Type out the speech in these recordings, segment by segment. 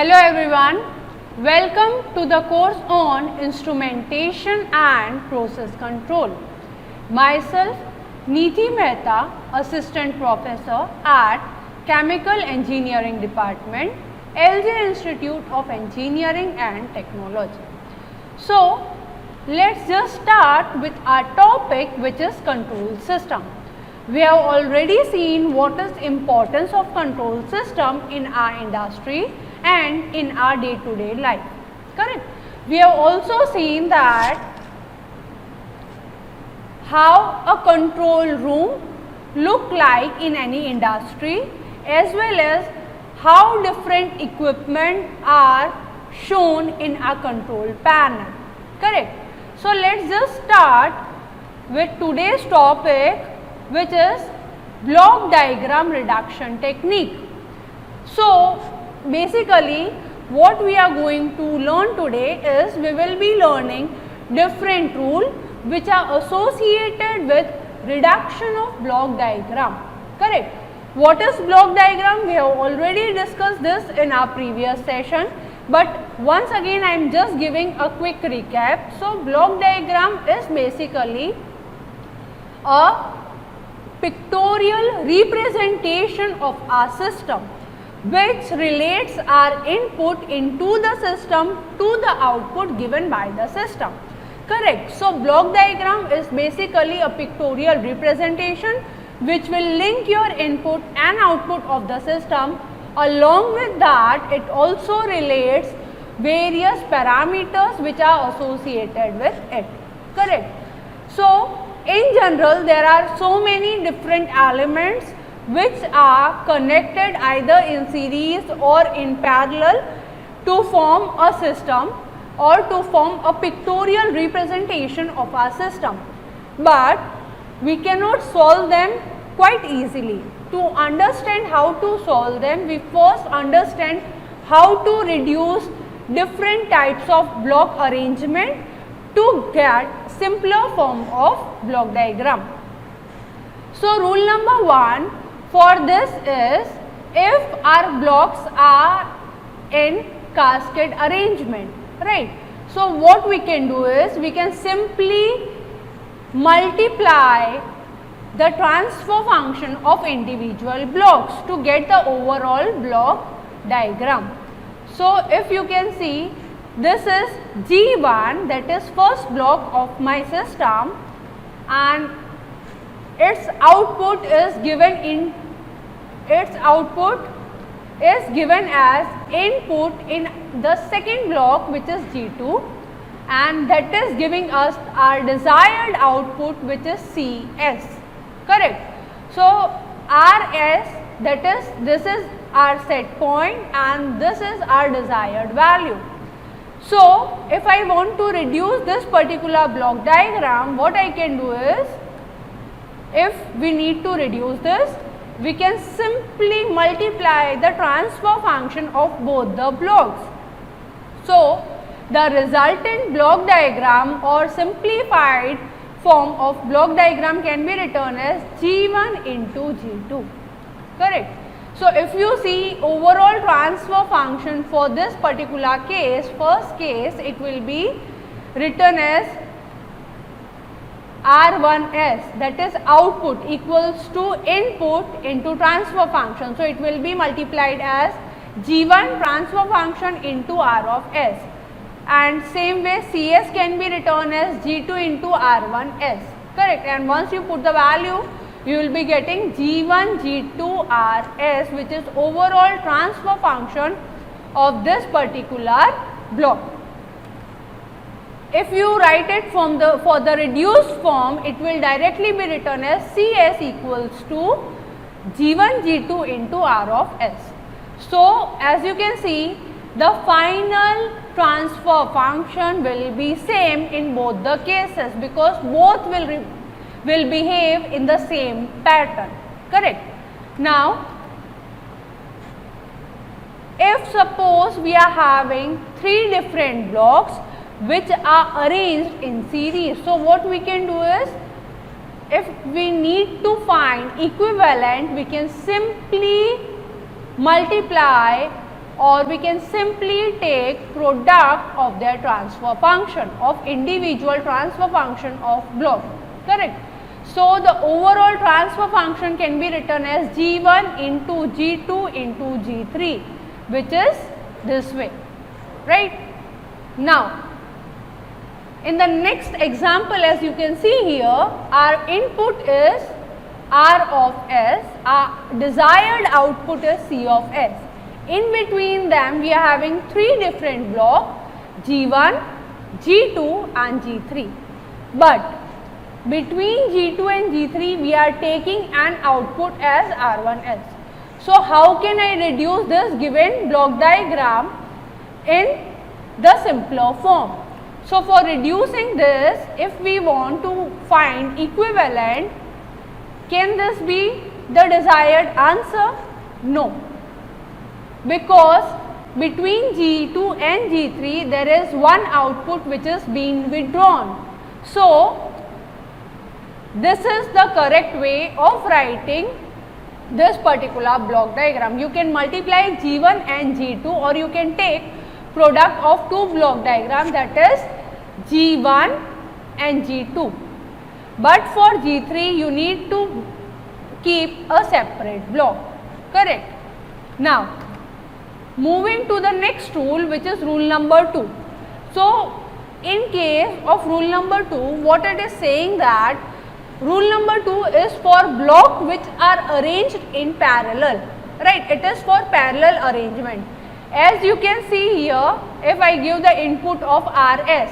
Hello everyone, welcome to the course on Instrumentation and Process Control. Myself Neeti Mehta, Assistant Professor at Chemical Engineering Department, LJIET Institute of Engineering and Technology. So, let's just start with our topic, which is control system. We have already seen what is importance of control system in our industry and in our day-to-day life, correct? We have also seen that how a control room look like in any industry, as well as how different equipment are shown in a control panel, correct? So, let's just start with today's topic, which is block diagram reduction technique. So, basically what we are going to learn today is we will be learning different rules which are associated with reduction of block diagram, correct? What is block diagram? We have already discussed this in our previous session, but once again I am just giving a quick recap. So, block diagram is basically a pictorial representation of our system which relates our input into the system to the output given by the system, correct? So, block diagram is basically a pictorial representation which will link your input and output of the system. Along with that, it also relates various parameters which are associated with it, correct? So, in general, there are so many different elements which are connected either in series or in parallel to form a system or to form a pictorial representation of our system. But we cannot solve them quite easily. To understand how to solve them, we first understand how to reduce different types of block arrangement to get simpler form of block diagram. So, rule number 1 for this is, if our blocks are in cascade arrangement, right? So, what we can do is we can simply multiply the transfer function of individual blocks to get the overall block diagram. So, if you can see, this is G1, that is first block of my system, and its output is given as input in the second block, which is G2, and that is giving us our desired output, which is CS, correct? So, RS, that is, this is our set point and this is our desired value. So, if I want to reduce this particular block diagram, what I can do is, if we need to reduce this, we can simply multiply the transfer function of both the blocks. So, the resultant block diagram or simplified form of block diagram can be written as G1 into G2, correct? So, if you see overall transfer function for this particular case, first case, it will be written as R1S, that is output equals to input into transfer function. So, it will be multiplied as G1 transfer function into R of S, and same way CS can be written as G2 into R1S, correct? And once you put the value, you will be getting G1 G2 RS, which is overall transfer function of this particular block. If you write it for the reduced form, it will directly be written as CS equals to G1 G2 into R of S. So, as you can see, the final transfer function will be same in both the cases because both will behave in the same pattern, correct? Now, if suppose we are having 3 different blocks which are arranged in series, so what we can do is, if we need to find equivalent, we can simply multiply or we can simply take product of their transfer function of individual transfer function of block, correct. So the overall transfer function can be written as G1 into G2 into G3, which is this way, right. Now in the next example, as you can see here, our input is R of S, our desired output is C of S. In between them we are having three different blocks, G1, G2 and G3. But between G2 and G3 we are taking an output as R1S. So how can I reduce this given block diagram in the simpler form? So for reducing this, if we want to find equivalent, can this be the desired answer? No, because between G2 and G3 there is one output which is being withdrawn. So this is the correct way of writing this particular block diagram. You can multiply G1 and G2, or you can take product of two block diagram, that is G1 and G2. But for G3 you need to keep a separate block, correct. Now moving to the next rule, which is rule number 2. So in case of rule number 2, what it is saying that rule number 2 is for block which are arranged in parallel, right. It is for parallel arrangement. As you can see here, if I give the input of RS,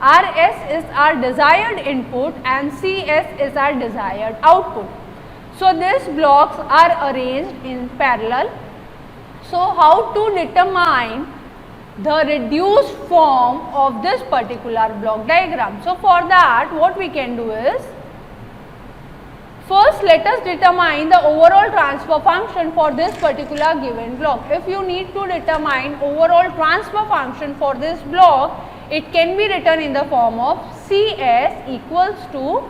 RS is our desired input and CS is our desired output. So these blocks are arranged in parallel. So how to determine the reduced form of this particular block diagram? So for that, what we can do is, first let us determine the overall transfer function for this particular given block. If you need to determine overall transfer function for this block, it can be written in the form of CS equals to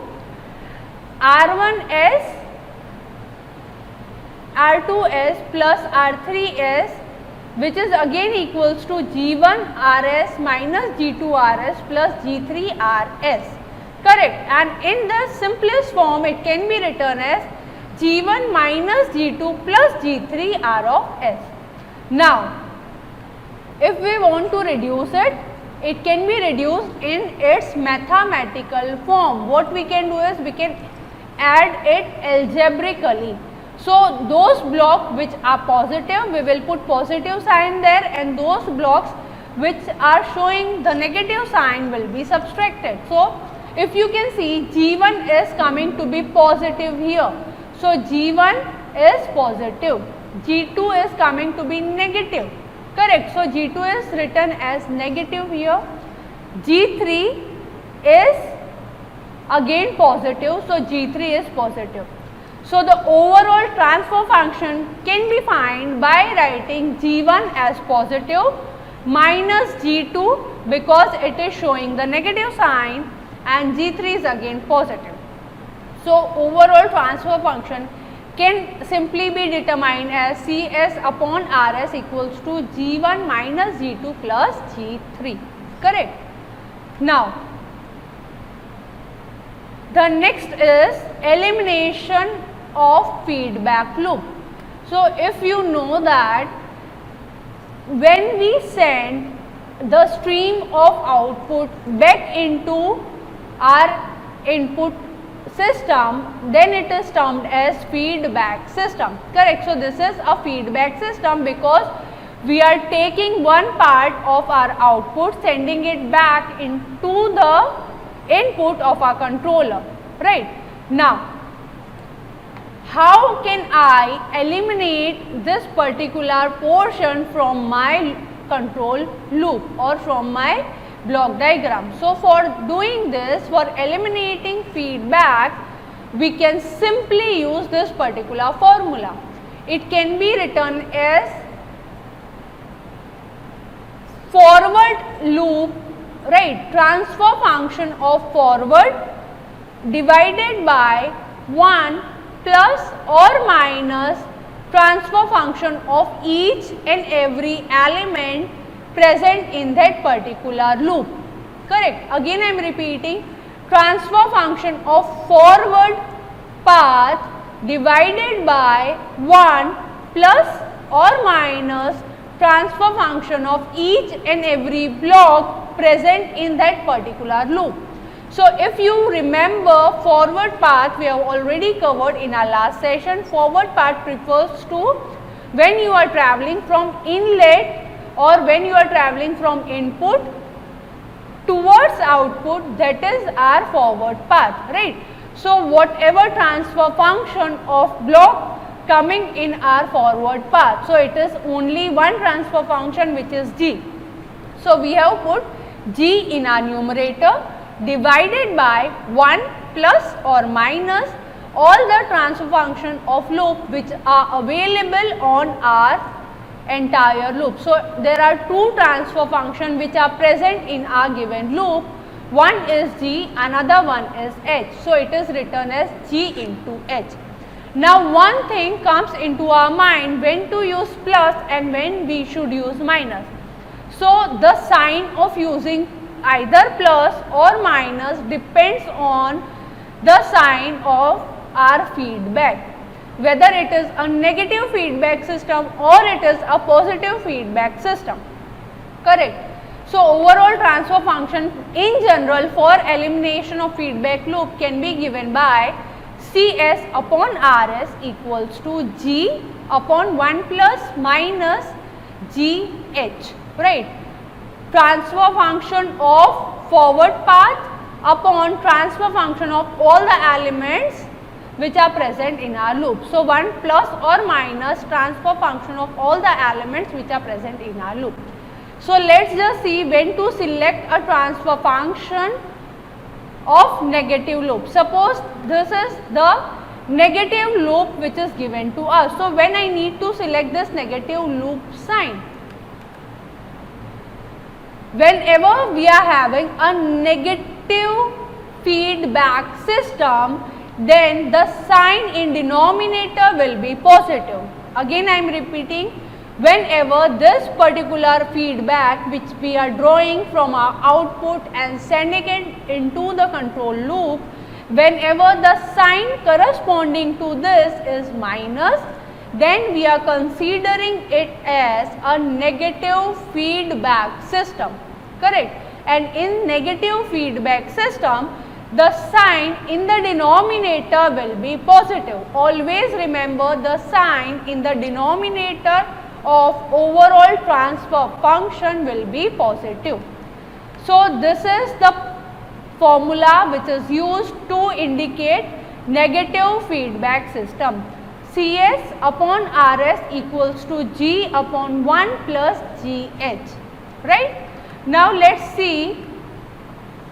R1S R2S plus R3S, which is again equals to G1RS minus G2RS plus G3RS, correct. And in the simplest form it can be written as G1 minus G2 plus G3R of S. Now if we want to reduce it, it can be reduced in its mathematical form. What we can do is we can add it algebraically. So those blocks which are positive, we will put positive sign there, and those blocks which are showing the negative sign will be subtracted. So if you can see, G1 is coming to be positive here. So G1 is positive, G2 is coming to be negative, correct. So G2 is written as negative here, G3 is again positive, so G3 is positive. So the overall transfer function can be found by writing G1 as positive minus G2 because it is showing the negative sign, and G3 is again positive. So overall transfer function can simply be determined as CS upon RS equals to G1 minus G2 plus G3, correct. Now the next is elimination of feedback loop. So if you know that when we send the stream of output back into our input system, then it is termed as feedback system, correct. So this is a feedback system because we are taking one part of our output, sending it back into the input of our controller, right. Now how can I eliminate this particular portion from my control loop or from my block diagram? So for doing this, for eliminating feedback, we can simply use this particular formula. It can be written as forward loop, right, transfer function of forward divided by 1 plus or minus transfer function of each and every element present in that particular loop. Correct. Again I am repeating, transfer function of forward path divided by 1 plus or minus transfer function of each and every block present in that particular loop. So if you remember, forward path we have already covered in our last session. Forward path refers to when you are traveling from inlet or when you are traveling from input towards output, that is our forward path, right. So whatever transfer function of block coming in our forward path, so it is only one transfer function, which is g. So we have put g in our numerator divided by 1 plus or minus all the transfer function of loop which are available on our entire loop. So there are two transfer functions which are present in our given loop. One is g, another one is h. So it is written as g into h. Now one thing comes into our mind, when to use plus and when we should use minus. So the sign of using either plus or minus depends on the sign of our feedback, whether it is a negative feedback system or it is a positive feedback system. Correct. So overall transfer function in general for elimination of feedback loop can be given by Cs upon Rs equals to G upon 1 plus minus GH, right. Transfer function of forward path upon transfer function of all the elements which are present in our loop. So 1 plus or minus transfer function of all the elements which are present in our loop. So let's just see when to select a transfer function of negative loop. Suppose this is the negative loop which is given to us. So when I need to select this negative loop sign, whenever we are having a negative feedback system, then the sign in denominator will be positive. Again I am repeating, whenever this particular feedback which we are drawing from our output and sending it into the control loop, whenever the sign corresponding to this is minus, then we are considering it as a negative feedback system. Correct. And in negative feedback system, the sign in the denominator will be positive. Always remember, the sign in the denominator of overall transfer function will be positive. So this is the formula which is used to indicate negative feedback system. Cs upon Rs equals to G upon 1 plus GH, right. Now let's see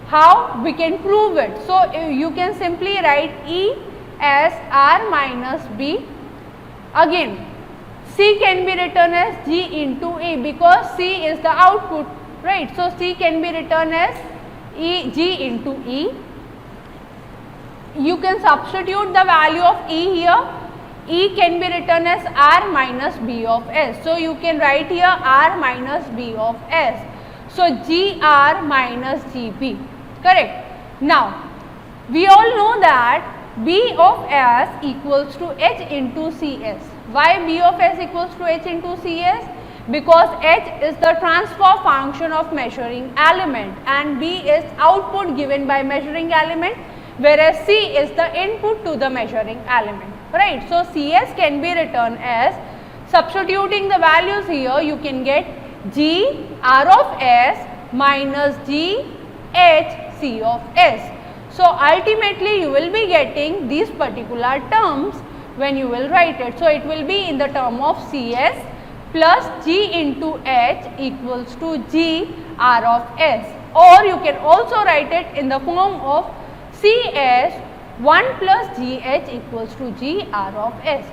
how we can prove it. So you can simply write E as R minus B. Again, C can be written as G into E because C is the output, right. So C can be written as G into E. You can substitute the value of E here. E can be written as R minus B of S. So you can write here R minus B of S. So GR minus GP, correct. Now we all know that B of S equals to H into CS. Why B of S equals to H into CS? Because H is the transfer function of measuring element and B is output given by measuring element, whereas C is the input to the measuring element, right. So CS can be written as, substituting the values here, you can get G R of S minus G H C of S. So ultimately you will be getting these particular terms when you will write it. So it will be in the term of CS plus G into H equals to G R of S, or you can also write it in the form of CS 1 plus GH equals to G R of S.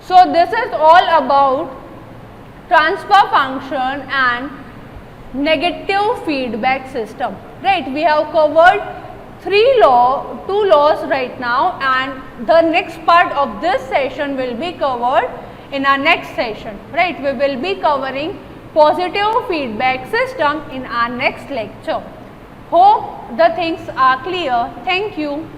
So this is all about transfer function and negative feedback system, right. We have covered two laws right now, and the next part of this session will be covered in our next session, right? We will be covering positive feedback system in our next lecture. Hope the things are clear. Thank you.